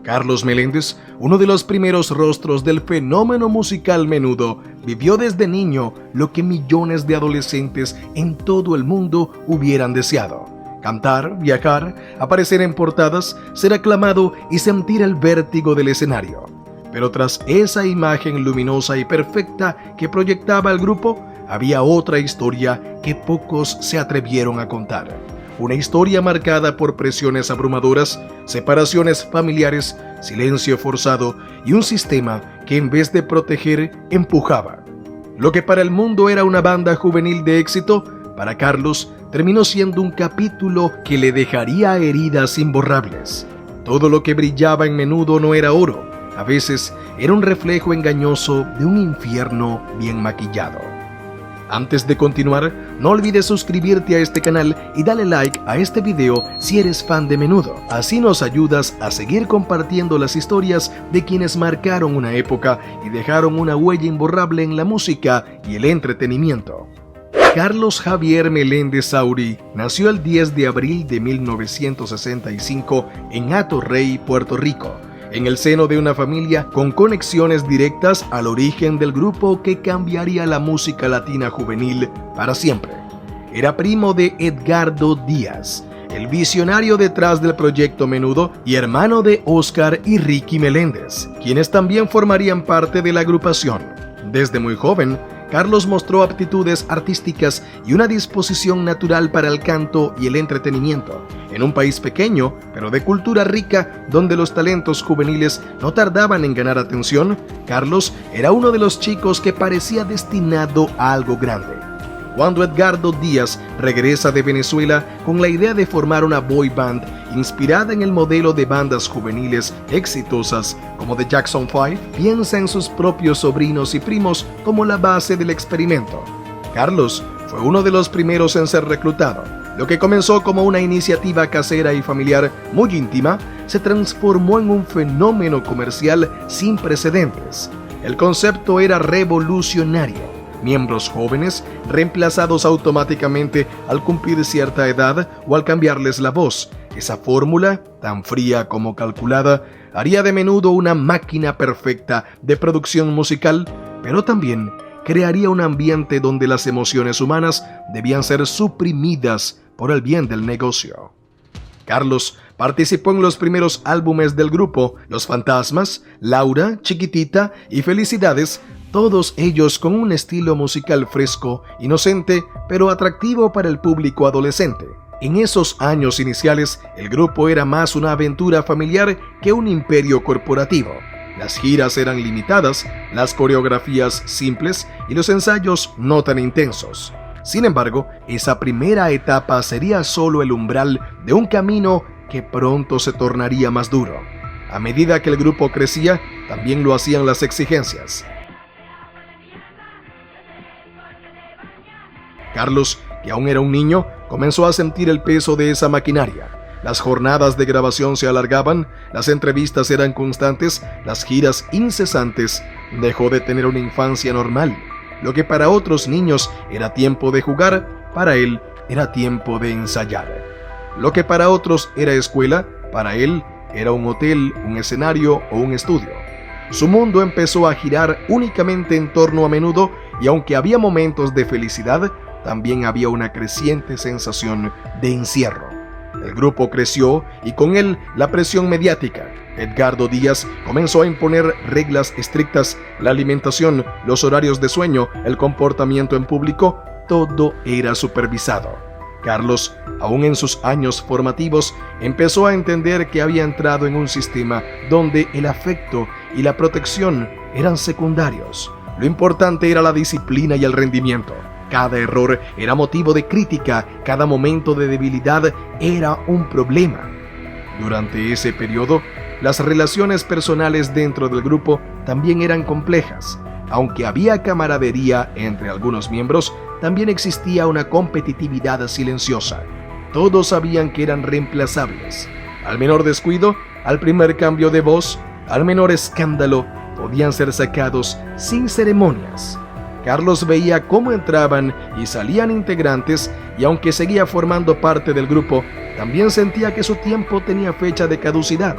Carlos Meléndez, uno de los primeros rostros del fenómeno musical Menudo, vivió desde niño lo que millones de adolescentes en todo el mundo hubieran deseado: cantar, viajar, aparecer en portadas, ser aclamado y sentir el vértigo del escenario. Pero tras esa imagen luminosa y perfecta que proyectaba el grupo, había otra historia que pocos se atrevieron a contar. Una historia marcada por presiones abrumadoras, separaciones familiares, silencio forzado y un sistema que en vez de proteger, empujaba. Lo que para el mundo era una banda juvenil de éxito, para Carlos terminó siendo un capítulo que le dejaría heridas imborrables. Todo lo que brillaba en Menudo no era oro, a veces era un reflejo engañoso de un infierno bien maquillado. Antes de continuar, no olvides suscribirte a este canal y dale like a este video si eres fan de Menudo. Así nos ayudas a seguir compartiendo las historias de quienes marcaron una época y dejaron una huella imborrable en la música y el entretenimiento. Carlos Javier Meléndez Sauri nació el 10 de abril de 1965 en Hato Rey, Puerto Rico, en el seno de una familia con conexiones directas al origen del grupo que cambiaría la música latina juvenil para siempre. Era primo de Edgardo Díaz, el visionario detrás del proyecto Menudo, y hermano de Oscar y Ricky Meléndez, quienes también formarían parte de la agrupación. Desde muy joven, Carlos mostró aptitudes artísticas y una disposición natural para el canto y el entretenimiento. En un país pequeño, pero de cultura rica, donde los talentos juveniles no tardaban en ganar atención, Carlos era uno de los chicos que parecía destinado a algo grande. Cuando Edgardo Díaz regresa de Venezuela con la idea de formar una boy band inspirada en el modelo de bandas juveniles exitosas como The Jackson 5, piensa en sus propios sobrinos y primos como la base del experimento. Carlos fue uno de los primeros en ser reclutado. Lo que comenzó como una iniciativa casera y familiar muy íntima se transformó en un fenómeno comercial sin precedentes. El concepto era revolucionario. Miembros jóvenes reemplazados automáticamente al cumplir cierta edad o al cambiarles la voz. Esa fórmula, tan fría como calculada, haría de Menudo una máquina perfecta de producción musical, pero también crearía un ambiente donde las emociones humanas debían ser suprimidas por el bien del negocio. Carlos participó en los primeros álbumes del grupo, Los Fantasmas, Laura, Chiquitita y Felicidades, todos ellos con un estilo musical fresco, inocente, pero atractivo para el público adolescente. En esos años iniciales, el grupo era más una aventura familiar que un imperio corporativo. Las giras eran limitadas, las coreografías simples y los ensayos no tan intensos. Sin embargo, esa primera etapa sería solo el umbral de un camino que pronto se tornaría más duro. A medida que el grupo crecía, también lo hacían las exigencias. Carlos, que aún era un niño, comenzó a sentir el peso de esa maquinaria. Las jornadas de grabación se alargaban, las entrevistas eran constantes, las giras incesantes. Dejó de tener una infancia normal. Lo que para otros niños era tiempo de jugar, para él era tiempo de ensayar. Lo que para otros era escuela, para él era un hotel, un escenario o un estudio. Su mundo empezó a girar únicamente en torno a Menudo, y aunque había momentos de felicidad, también había una creciente sensación de encierro. El grupo creció y con él la presión mediática. Edgardo Díaz comenzó a imponer reglas estrictas: la alimentación, los horarios de sueño, el comportamiento en público, todo era supervisado. Carlos, aún en sus años formativos, empezó a entender que había entrado en un sistema donde el afecto y la protección eran secundarios. Lo importante era la disciplina y el rendimiento. Cada error era motivo de crítica, cada momento de debilidad era un problema. Durante ese periodo, las relaciones personales dentro del grupo también eran complejas. Aunque había camaradería entre algunos miembros, también existía una competitividad silenciosa. Todos sabían que eran reemplazables. Al menor descuido, al primer cambio de voz, al menor escándalo, podían ser sacados sin ceremonias. Carlos veía cómo entraban y salían integrantes, y aunque seguía formando parte del grupo, también sentía que su tiempo tenía fecha de caducidad.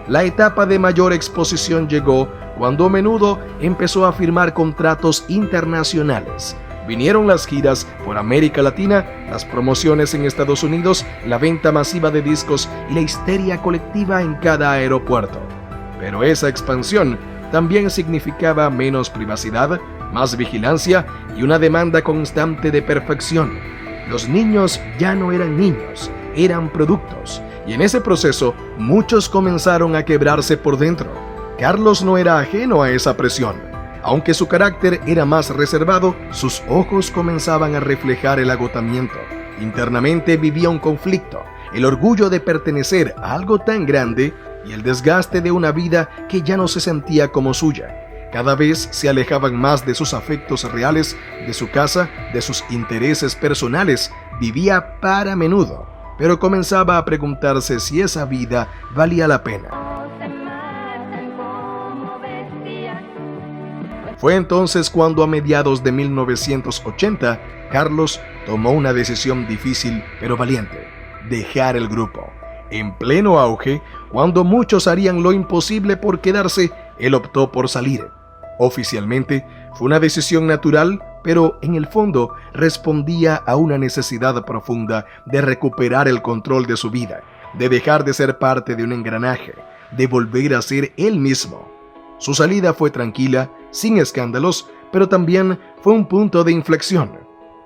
La etapa de mayor exposición llegó cuando Menudo empezó a firmar contratos internacionales. Vinieron las giras por América Latina, las promociones en Estados Unidos, la venta masiva de discos y la histeria colectiva en cada aeropuerto. Pero esa expansión también significaba menos privacidad, más vigilancia y una demanda constante de perfección. Los niños ya no eran niños, eran productos, y en ese proceso muchos comenzaron a quebrarse por dentro. Carlos no era ajeno a esa presión. Aunque su carácter era más reservado, sus ojos comenzaban a reflejar el agotamiento. Internamente vivía un conflicto, el orgullo de pertenecer a algo tan grande y el desgaste de una vida que ya no se sentía como suya. Cada vez se alejaban más de sus afectos reales, de su casa, de sus intereses personales. Vivía para Menudo, pero comenzaba a preguntarse si esa vida valía la pena. Fue entonces cuando a mediados de 1980, Carlos tomó una decisión difícil pero valiente: dejar el grupo. En pleno auge, cuando muchos harían lo imposible por quedarse, él optó por salir. Oficialmente, fue una decisión natural, pero en el fondo respondía a una necesidad profunda de recuperar el control de su vida, de dejar de ser parte de un engranaje, de volver a ser él mismo. Su salida fue tranquila, sin escándalos, pero también fue un punto de inflexión.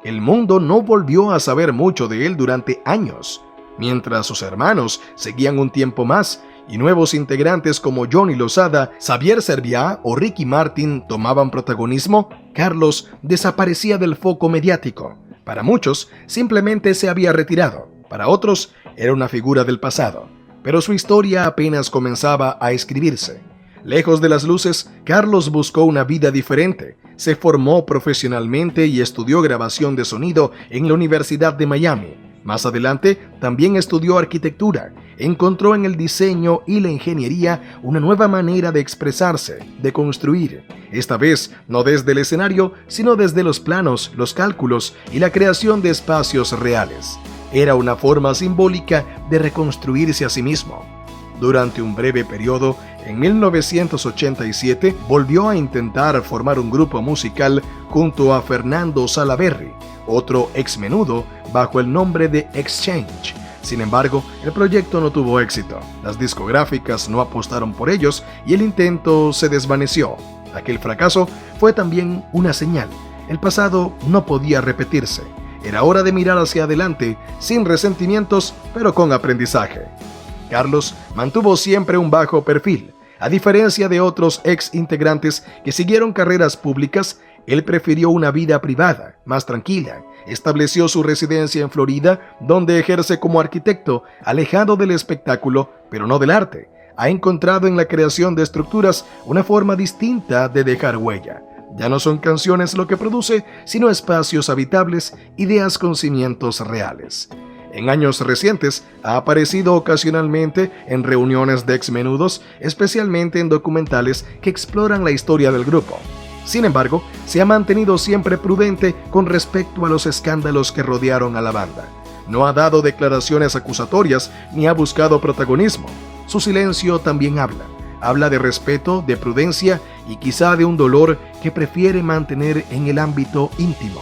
El mundo no volvió a saber mucho de él durante años, mientras sus hermanos seguían un tiempo más y nuevos integrantes como Johnny Lozada, Xavier Serviá o Ricky Martin tomaban protagonismo. Carlos desaparecía del foco mediático. Para muchos, simplemente se había retirado. Para otros, era una figura del pasado. Pero su historia apenas comenzaba a escribirse. Lejos de las luces, Carlos buscó una vida diferente. Se formó profesionalmente y estudió grabación de sonido en la Universidad de Miami. Más adelante, también estudió arquitectura. Encontró en el diseño y la ingeniería una nueva manera de expresarse, de construir. Esta vez, no desde el escenario, sino desde los planos, los cálculos y la creación de espacios reales. Era una forma simbólica de reconstruirse a sí mismo. Durante un breve periodo, en 1987, volvió a intentar formar un grupo musical junto a Fernando Salaverry, otro ex Menudo, bajo el nombre de Exchange. Sin embargo, el proyecto no tuvo éxito. Las discográficas no apostaron por ellos y el intento se desvaneció. Aquel fracaso fue también una señal. El pasado no podía repetirse. Era hora de mirar hacia adelante, sin resentimientos, pero con aprendizaje. Carlos mantuvo siempre un bajo perfil. A diferencia de otros ex integrantes que siguieron carreras públicas, él prefirió una vida privada, más tranquila. Estableció su residencia en Florida, donde ejerce como arquitecto, alejado del espectáculo, pero no del arte. Ha encontrado en la creación de estructuras una forma distinta de dejar huella. Ya no son canciones lo que produce, sino espacios habitables, ideas con cimientos reales. En años recientes ha aparecido ocasionalmente en reuniones de ex-menudos, especialmente en documentales que exploran la historia del grupo. Sin embargo, se ha mantenido siempre prudente con respecto a los escándalos que rodearon a la banda. No ha dado declaraciones acusatorias ni ha buscado protagonismo. Su silencio también habla. Habla de respeto, de prudencia y quizá de un dolor que prefiere mantener en el ámbito íntimo.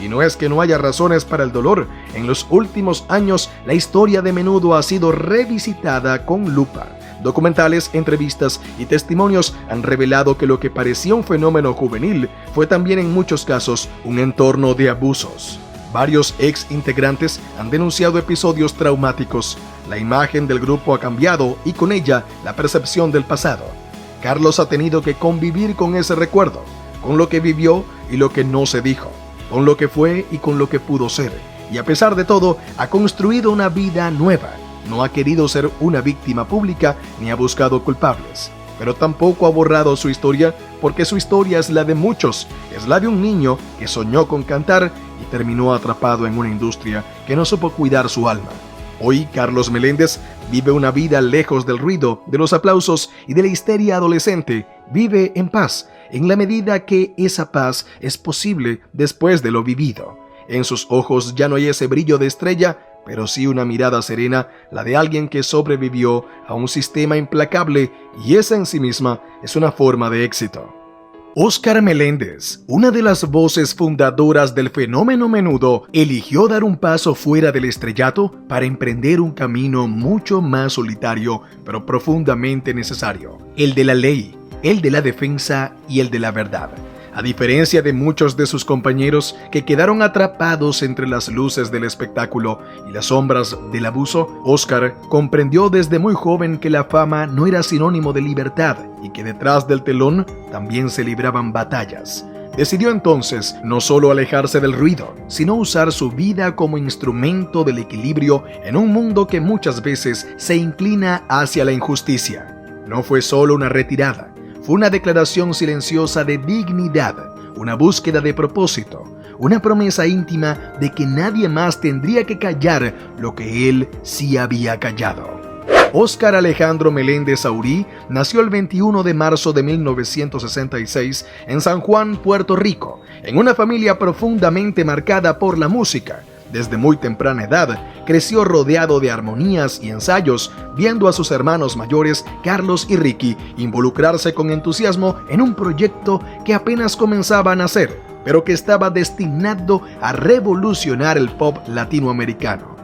Y no es que no haya razones para el dolor. En los últimos años, la historia de Menudo ha sido revisitada con lupa. Documentales, entrevistas y testimonios han revelado que lo que parecía un fenómeno juvenil fue también en muchos casos un entorno de abusos. Varios ex integrantes han denunciado episodios traumáticos. La imagen del grupo ha cambiado y con ella la percepción del pasado. Carlos ha tenido que convivir con ese recuerdo, con lo que vivió y lo que no se dijo, con lo que fue y con lo que pudo ser. Y a pesar de todo, ha construido una vida nueva. No ha querido ser una víctima pública ni ha buscado culpables. Pero tampoco ha borrado su historia, porque su historia es la de muchos. Es la de un niño que soñó con cantar y terminó atrapado en una industria que no supo cuidar su alma. Hoy, Carlos Meléndez vive una vida lejos del ruido, de los aplausos y de la histeria adolescente. Vive en paz, en la medida que esa paz es posible después de lo vivido. En sus ojos ya no hay ese brillo de estrella, pero sí una mirada serena, la de alguien que sobrevivió a un sistema implacable, y esa en sí misma es una forma de éxito. Óscar Meléndez, una de las voces fundadoras del fenómeno menudo, eligió dar un paso fuera del estrellato para emprender un camino mucho más solitario, pero profundamente necesario: el de la ley, el de la defensa y el de la verdad. A diferencia de muchos de sus compañeros que quedaron atrapados entre las luces del espectáculo y las sombras del abuso, Óscar comprendió desde muy joven que la fama no era sinónimo de libertad y que detrás del telón también se libraban batallas. Decidió entonces no solo alejarse del ruido, sino usar su vida como instrumento del equilibrio en un mundo que muchas veces se inclina hacia la injusticia. No fue solo una retirada. Fue una declaración silenciosa de dignidad, una búsqueda de propósito, una promesa íntima de que nadie más tendría que callar lo que él sí había callado. Óscar Alejandro Meléndez Saurí nació el 21 de marzo de 1966 en San Juan, Puerto Rico, en una familia profundamente marcada por la música. Desde muy temprana edad, creció rodeado de armonías y ensayos, viendo a sus hermanos mayores, Carlos y Ricky, involucrarse con entusiasmo en un proyecto que apenas comenzaba a nacer, pero que estaba destinado a revolucionar el pop latinoamericano.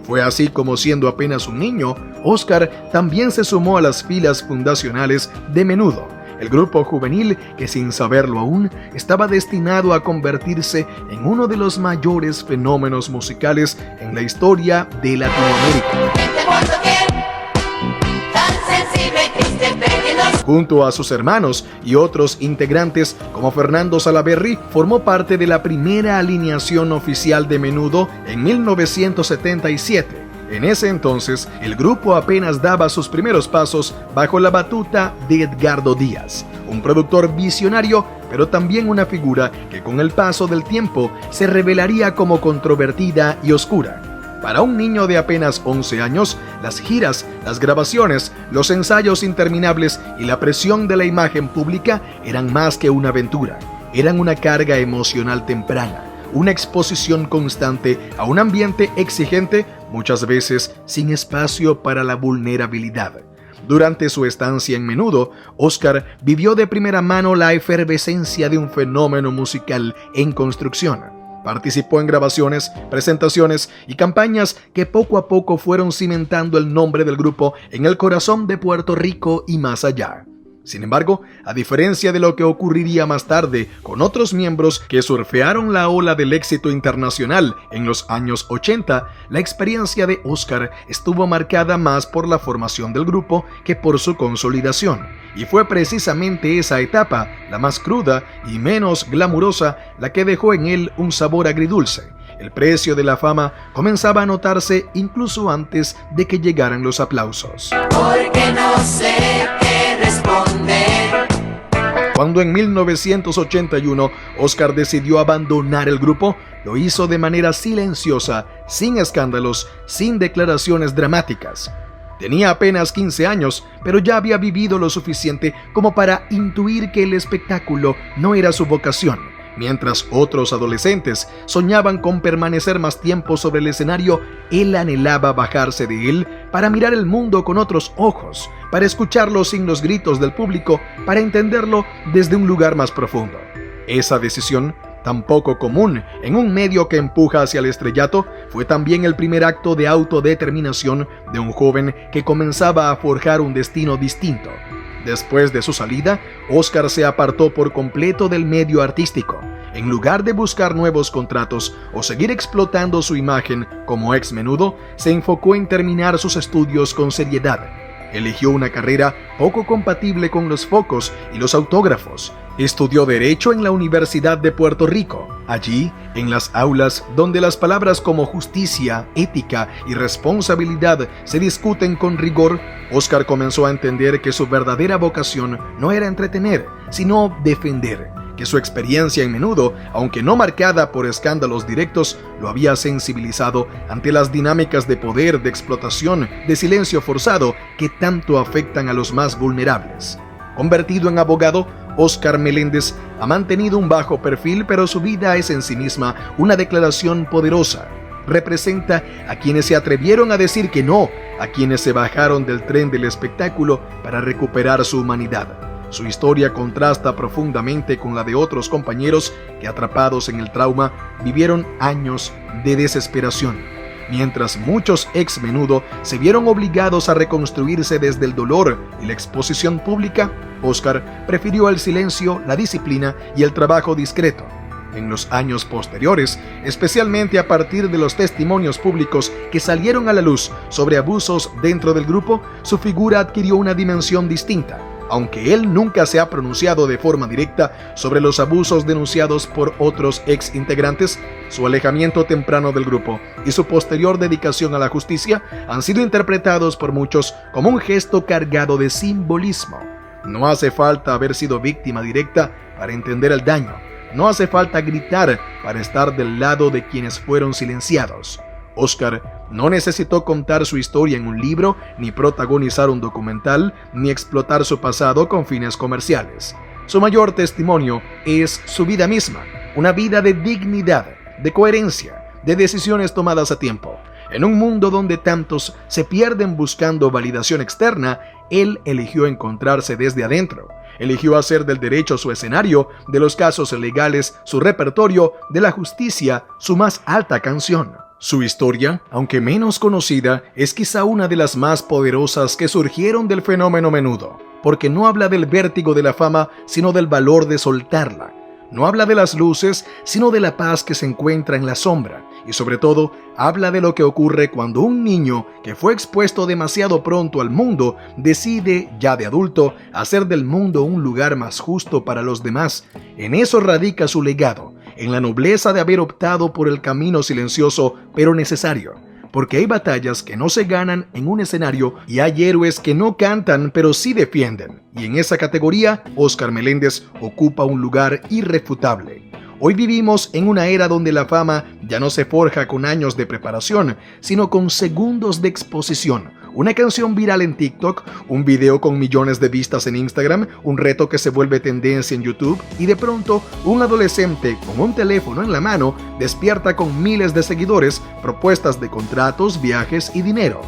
Fue así como, siendo apenas un niño, Óscar también se sumó a las filas fundacionales de Menudo, el grupo juvenil que, sin saberlo aún, estaba destinado a convertirse en uno de los mayores fenómenos musicales en la historia de Latinoamérica. Junto a sus hermanos y otros integrantes como Fernando Salaverry, formó parte de la primera alineación oficial de Menudo en 1977. En ese entonces, el grupo apenas daba sus primeros pasos bajo la batuta de Edgardo Díaz, un productor visionario, pero también una figura que con el paso del tiempo se revelaría como controvertida y oscura. Para un niño de apenas 11 años, las giras, las grabaciones, los ensayos interminables y la presión de la imagen pública eran más que una aventura, eran una carga emocional temprana, una exposición constante a un ambiente exigente, muchas veces sin espacio para la vulnerabilidad. Durante su estancia en Menudo, Óscar vivió de primera mano la efervescencia de un fenómeno musical en construcción. Participó en grabaciones, presentaciones y campañas que poco a poco fueron cimentando el nombre del grupo en el corazón de Puerto Rico y más allá. Sin embargo, a diferencia de lo que ocurriría más tarde con otros miembros que surfearon la ola del éxito internacional en los años 80, la experiencia de Óscar estuvo marcada más por la formación del grupo que por su consolidación. Y fue precisamente esa etapa, la más cruda y menos glamurosa, la que dejó en él un sabor agridulce. El precio de la fama comenzaba a notarse incluso antes de que llegaran los aplausos. Porque no sé qué responder. Cuando en 1981 Óscar decidió abandonar el grupo, lo hizo de manera silenciosa, sin escándalos, sin declaraciones dramáticas. Tenía apenas 15 años, pero ya había vivido lo suficiente como para intuir que el espectáculo no era su vocación. Mientras otros adolescentes soñaban con permanecer más tiempo sobre el escenario, él anhelaba bajarse de él para mirar el mundo con otros ojos, para escucharlo sin los gritos del público, para entenderlo desde un lugar más profundo. Esa decisión, tan poco común en un medio que empuja hacia el estrellato, fue también el primer acto de autodeterminación de un joven que comenzaba a forjar un destino distinto. Después de su salida, Óscar se apartó por completo del medio artístico. En lugar de buscar nuevos contratos o seguir explotando su imagen como ex Menudo, se enfocó en terminar sus estudios con seriedad. Eligió una carrera poco compatible con los focos y los autógrafos. Estudió Derecho en la Universidad de Puerto Rico. Allí, en las aulas donde las palabras como justicia, ética y responsabilidad se discuten con rigor, Óscar comenzó a entender que su verdadera vocación no era entretener, sino defender. Que su experiencia en Menudo, aunque no marcada por escándalos directos, lo había sensibilizado ante las dinámicas de poder, de explotación, de silencio forzado que tanto afectan a los más vulnerables. Convertido en abogado, Óscar Meléndez ha mantenido un bajo perfil, pero su vida es en sí misma una declaración poderosa. representa a quienes se atrevieron a decir que no, a quienes se bajaron del tren del espectáculo para recuperar su humanidad. Su historia contrasta profundamente con la de otros compañeros que, atrapados en el trauma, vivieron años de desesperación. Mientras muchos ex Menudo se vieron obligados a reconstruirse desde el dolor y la exposición pública, Oscar prefirió el silencio, la disciplina y el trabajo discreto. En los años posteriores, especialmente a partir de los testimonios públicos que salieron a la luz sobre abusos dentro del grupo, su figura adquirió una dimensión distinta. Aunque él nunca se ha pronunciado de forma directa sobre los abusos denunciados por otros ex integrantes, su alejamiento temprano del grupo y su posterior dedicación a la justicia han sido interpretados por muchos como un gesto cargado de simbolismo. No hace falta haber sido víctima directa para entender el daño. No hace falta gritar para estar del lado de quienes fueron silenciados. Oscar no necesitó contar su historia en un libro, ni protagonizar un documental, ni explotar su pasado con fines comerciales. Su mayor testimonio es su vida misma, una vida de dignidad, de coherencia, de decisiones tomadas a tiempo. En un mundo donde tantos se pierden buscando validación externa, él eligió encontrarse desde adentro. Eligió hacer del derecho su escenario, de los casos legales su repertorio, de la justicia su más alta canción. Su historia, aunque menos conocida, es quizá una de las más poderosas que surgieron del fenómeno Menudo, porque no habla del vértigo de la fama, sino del valor de soltarla. No habla de las luces, sino de la paz que se encuentra en la sombra, y sobre todo, habla de lo que ocurre cuando un niño que fue expuesto demasiado pronto al mundo decide, ya de adulto, hacer del mundo un lugar más justo para los demás. En eso radica su legado, en la nobleza de haber optado por el camino silencioso pero necesario, porque hay batallas que no se ganan en un escenario y hay héroes que no cantan pero sí defienden, y en esa categoría Oscar Meléndez ocupa un lugar irrefutable. Hoy vivimos en una era donde la fama ya no se forja con años de preparación, sino con segundos de exposición. Una canción viral en TikTok, un video con millones de vistas en Instagram, un reto que se vuelve tendencia en YouTube y de pronto un adolescente con un teléfono en la mano despierta con miles de seguidores, propuestas de contratos, viajes y dinero.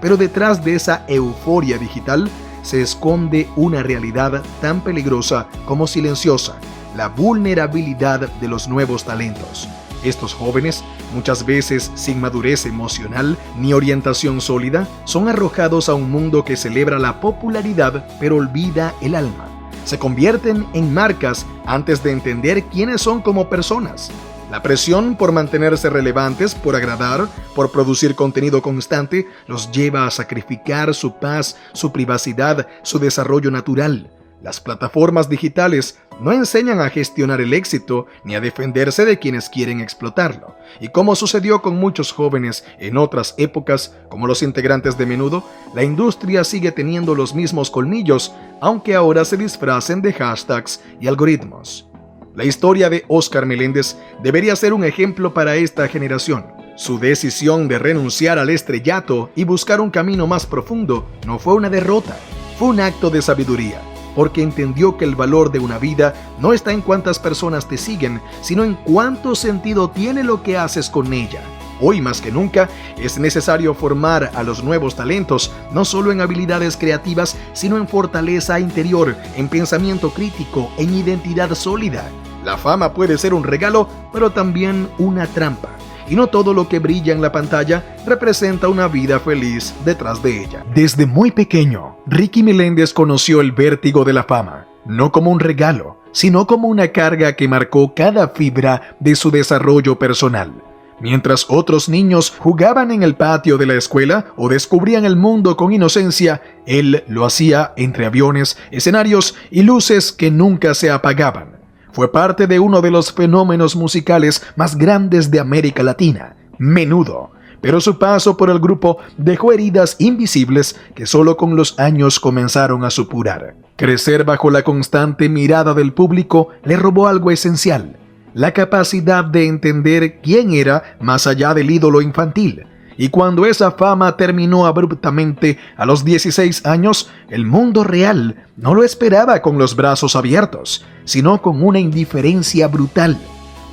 Pero detrás de esa euforia digital se esconde una realidad tan peligrosa como silenciosa: la vulnerabilidad de los nuevos talentos. Estos jóvenes, muchas veces sin madurez emocional ni orientación sólida, son arrojados a un mundo que celebra la popularidad pero olvida el alma. Se convierten en marcas antes de entender quiénes son como personas. La presión por mantenerse relevantes, por agradar, por producir contenido constante, los lleva a sacrificar su paz, su privacidad, su desarrollo natural. Las plataformas digitales no enseñan a gestionar el éxito ni a defenderse de quienes quieren explotarlo. Y como sucedió con muchos jóvenes en otras épocas, como los integrantes de Menudo, la industria sigue teniendo los mismos colmillos, aunque ahora se disfracen de hashtags y algoritmos. La historia de Oscar Meléndez debería ser un ejemplo para esta generación. Su decisión de renunciar al estrellato y buscar un camino más profundo no fue una derrota, fue un acto de sabiduría, porque entendió que el valor de una vida no está en cuántas personas te siguen, sino en cuánto sentido tiene lo que haces con ella. Hoy más que nunca es necesario formar a los nuevos talentos, no solo en habilidades creativas, sino en fortaleza interior, en pensamiento crítico, en identidad sólida. La fama puede ser un regalo, pero también una trampa. Y no todo lo que brilla en la pantalla representa una vida feliz detrás de ella. Desde muy pequeño, Ricky Meléndez conoció el vértigo de la fama, no como un regalo, sino como una carga que marcó cada fibra de su desarrollo personal. Mientras otros niños jugaban en el patio de la escuela o descubrían el mundo con inocencia, él lo hacía entre aviones, escenarios y luces que nunca se apagaban. Fue parte de uno de los fenómenos musicales más grandes de América Latina, Menudo, pero su paso por el grupo dejó heridas invisibles que solo con los años comenzaron a supurar. Crecer bajo la constante mirada del público le robó algo esencial: la capacidad de entender quién era más allá del ídolo infantil. Y cuando esa fama terminó abruptamente a los 16 años, el mundo real no lo esperaba con los brazos abiertos, sino con una indiferencia brutal.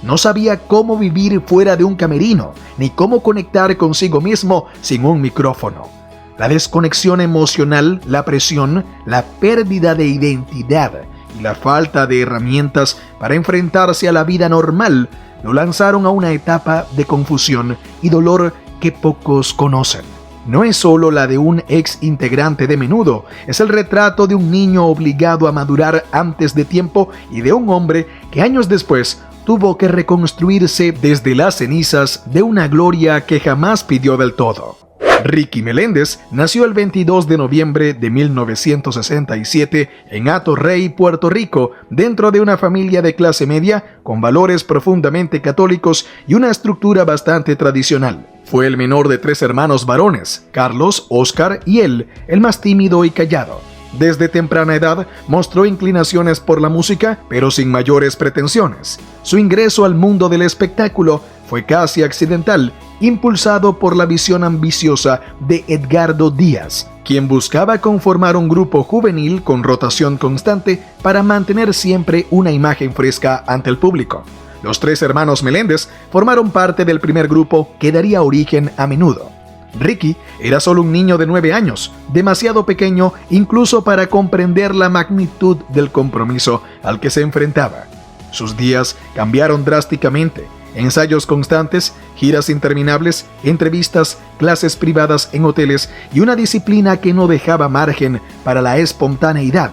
No sabía cómo vivir fuera de un camerino, ni cómo conectar consigo mismo sin un micrófono. La desconexión emocional, la presión, la pérdida de identidad y la falta de herramientas para enfrentarse a la vida normal lo lanzaron a una etapa de confusión y dolor que pocos conocen. No es solo la de un ex integrante de Menudo, es el retrato de un niño obligado a madurar antes de tiempo y de un hombre que años después tuvo que reconstruirse desde las cenizas de una gloria que jamás pidió del todo. Ricky Meléndez nació el 22 de noviembre de 1967 en Hato Rey, Puerto Rico, dentro de una familia de clase media con valores profundamente católicos y una estructura bastante tradicional. Fue el menor de 3 hermanos varones, Carlos, Oscar y él, el más tímido y callado. Desde temprana edad mostró inclinaciones por la música, pero sin mayores pretensiones. Su ingreso al mundo del espectáculo fue casi accidental, impulsado por la visión ambiciosa de Edgardo Díaz, quien buscaba conformar un grupo juvenil con rotación constante para mantener siempre una imagen fresca ante el público. Los 3 hermanos Meléndez formaron parte del primer grupo que daría origen a Menudo. Ricky era solo un niño de 9 años, demasiado pequeño incluso para comprender la magnitud del compromiso al que se enfrentaba. Sus días cambiaron drásticamente. Ensayos constantes, giras interminables, entrevistas, clases privadas en hoteles y una disciplina que no dejaba margen para la espontaneidad.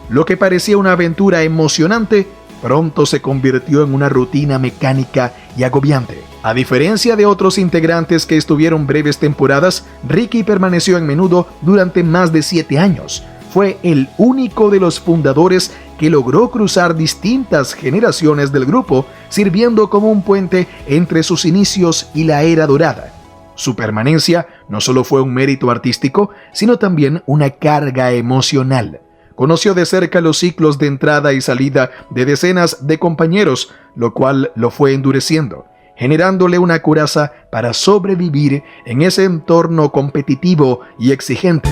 Lo que parecía una aventura emocionante, pronto se convirtió en una rutina mecánica y agobiante. A diferencia de otros integrantes que estuvieron breves temporadas, Ricky permaneció en Menudo durante más de 7 años. Fue el único de los fundadores que logró cruzar distintas generaciones del grupo, sirviendo como un puente entre sus inicios y la era dorada. Su permanencia no solo fue un mérito artístico, sino también una carga emocional. Conoció de cerca los ciclos de entrada y salida de decenas de compañeros, lo cual lo fue endureciendo, generándole una coraza para sobrevivir en ese entorno competitivo y exigente.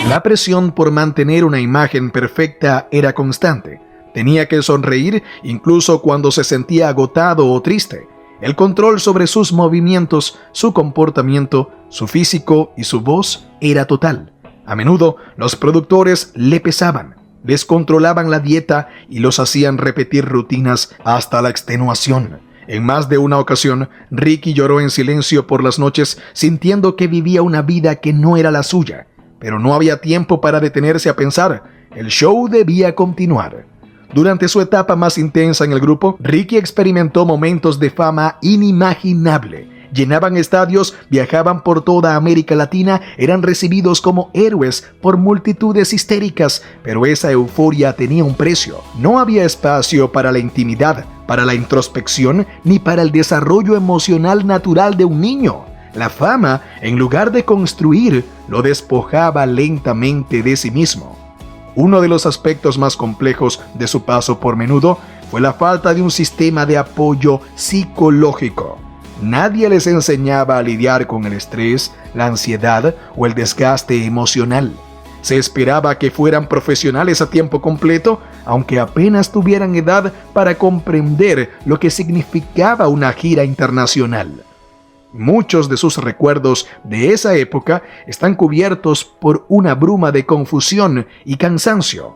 La presión por mantener una imagen perfecta era constante. Tenía que sonreír incluso cuando se sentía agotado o triste. El control sobre sus movimientos, su comportamiento, su físico y su voz era total. A menudo los productores le pesaban, les controlaban la dieta y los hacían repetir rutinas hasta la extenuación. En más de una ocasión, Ricky lloró en silencio por las noches, sintiendo que vivía una vida que no era la suya. Pero no había tiempo para detenerse a pensar. El show debía continuar. Durante su etapa más intensa en el grupo, Ricky experimentó momentos de fama inimaginable. Llenaban estadios, viajaban por toda América Latina, eran recibidos como héroes por multitudes histéricas, pero esa euforia tenía un precio. No había espacio para la intimidad, para la introspección, ni para el desarrollo emocional natural de un niño. La fama, en lugar de construir, lo despojaba lentamente de sí mismo. Uno de los aspectos más complejos de su paso por Menudo fue la falta de un sistema de apoyo psicológico. Nadie les enseñaba a lidiar con el estrés, la ansiedad o el desgaste emocional. Se esperaba que fueran profesionales a tiempo completo, aunque apenas tuvieran edad para comprender lo que significaba una gira internacional. Muchos de sus recuerdos de esa época están cubiertos por una bruma de confusión y cansancio.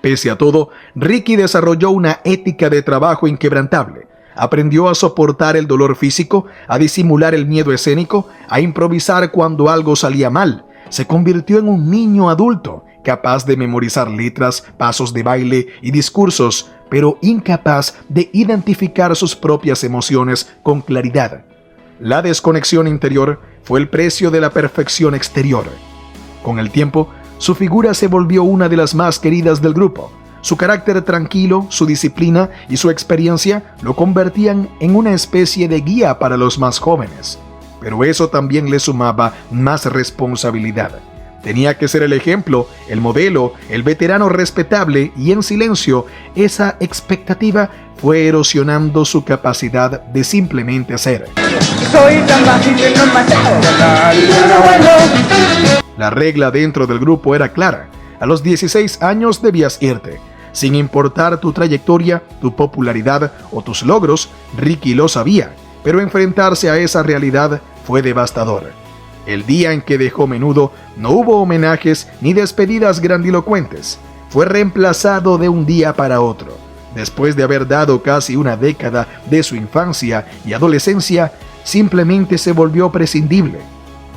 Pese a todo, Ricky desarrolló una ética de trabajo inquebrantable. Aprendió a soportar el dolor físico, a disimular el miedo escénico, a improvisar cuando algo salía mal. Se convirtió en un niño adulto, capaz de memorizar letras, pasos de baile y discursos, pero incapaz de identificar sus propias emociones con claridad. La desconexión interior fue el precio de la perfección exterior. Con el tiempo, su figura se volvió una de las más queridas del grupo. Su carácter tranquilo, su disciplina y su experiencia lo convertían en una especie de guía para los más jóvenes. Pero eso también le sumaba más responsabilidad. Tenía que ser el ejemplo, el modelo, el veterano respetable y en silencio, esa expectativa fue erosionando su capacidad de simplemente ser. Soy tan fácil de La regla dentro del grupo era clara. A los 16 años debías irte. Sin importar tu trayectoria, tu popularidad o tus logros, Ricky lo sabía, pero enfrentarse a esa realidad fue devastador. El día en que dejó Menudo no hubo homenajes ni despedidas grandilocuentes. Fue reemplazado de un día para otro. Después de haber dado casi una década de su infancia y adolescencia, simplemente se volvió prescindible.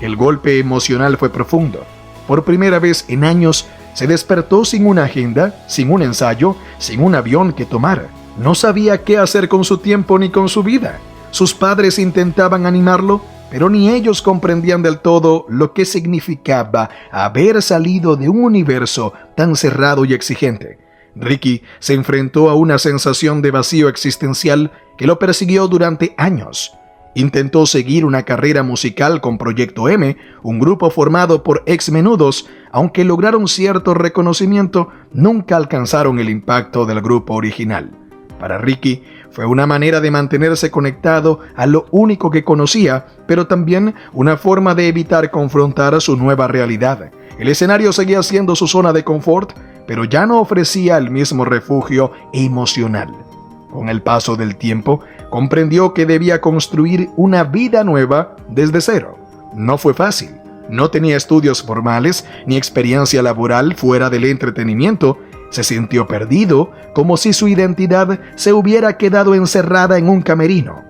El golpe emocional fue profundo. Por primera vez en años, se despertó sin una agenda, sin un ensayo, sin un avión que tomar. No sabía qué hacer con su tiempo ni con su vida. Sus padres intentaban animarlo, pero ni ellos comprendían del todo lo que significaba haber salido de un universo tan cerrado y exigente. Ricky se enfrentó a una sensación de vacío existencial que lo persiguió durante años. Intentó seguir una carrera musical con Proyecto M, un grupo formado por ex-menudos. Aunque lograron cierto reconocimiento, nunca alcanzaron el impacto del grupo original. Para Ricky, fue una manera de mantenerse conectado a lo único que conocía, pero también una forma de evitar confrontar su nueva realidad. El escenario seguía siendo su zona de confort, pero ya no ofrecía el mismo refugio emocional. Con el paso del tiempo, comprendió que debía construir una vida nueva desde cero. No fue fácil. No tenía estudios formales ni experiencia laboral fuera del entretenimiento. Se sintió perdido, como si su identidad se hubiera quedado encerrada en un camerino.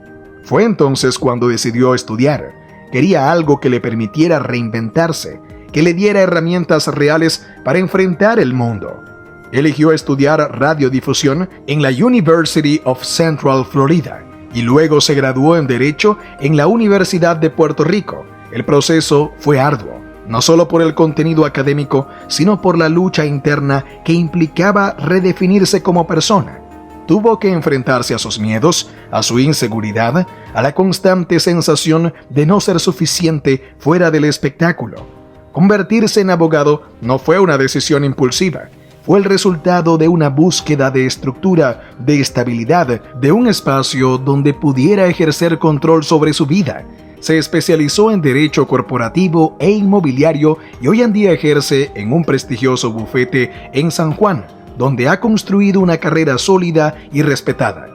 Fue entonces cuando decidió estudiar. Quería algo que le permitiera reinventarse, que le diera herramientas reales para enfrentar el mundo. Eligió estudiar radiodifusión en la University of Central Florida y luego se graduó en Derecho en la Universidad de Puerto Rico. El proceso fue arduo, no solo por el contenido académico, sino por la lucha interna que implicaba redefinirse como persona. Tuvo que enfrentarse a sus miedos, a su inseguridad, a la constante sensación de no ser suficiente fuera del espectáculo. Convertirse en abogado no fue una decisión impulsiva. Fue el resultado de una búsqueda de estructura, de estabilidad, de un espacio donde pudiera ejercer control sobre su vida. Se especializó en derecho corporativo e inmobiliario y hoy en día ejerce en un prestigioso bufete en San Juan, donde ha construido una carrera sólida y respetada.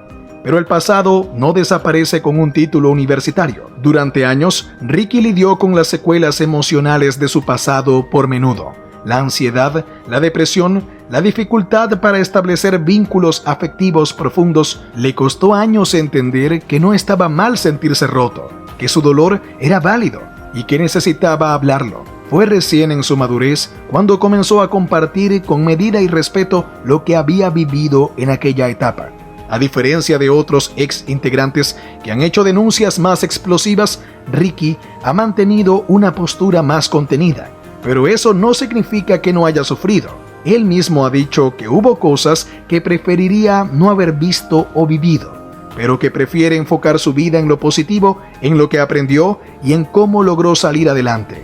Pero el pasado no desaparece con un título universitario. Durante años, Ricky lidió con las secuelas emocionales de su pasado por Menudo. La ansiedad, la depresión, la dificultad para establecer vínculos afectivos profundos le costó años entender que no estaba mal sentirse roto, que su dolor era válido y que necesitaba hablarlo. Fue recién en su madurez cuando comenzó a compartir con medida y respeto lo que había vivido en aquella etapa. A diferencia de otros ex integrantes que han hecho denuncias más explosivas, Ricky ha mantenido una postura más contenida. Pero eso no significa que no haya sufrido. Él mismo ha dicho que hubo cosas que preferiría no haber visto o vivido, pero que prefiere enfocar su vida en lo positivo, en lo que aprendió y en cómo logró salir adelante.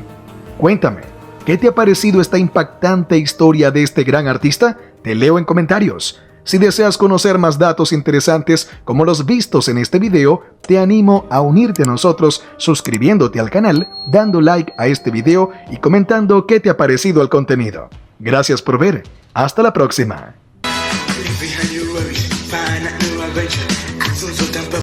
Cuéntame, ¿qué te ha parecido esta impactante historia de este gran artista? Te leo en comentarios. Si deseas conocer más datos interesantes como los vistos en este video, te animo a unirte a nosotros suscribiéndote al canal, dando like a este video y comentando qué te ha parecido el contenido. Gracias por ver. Hasta la próxima.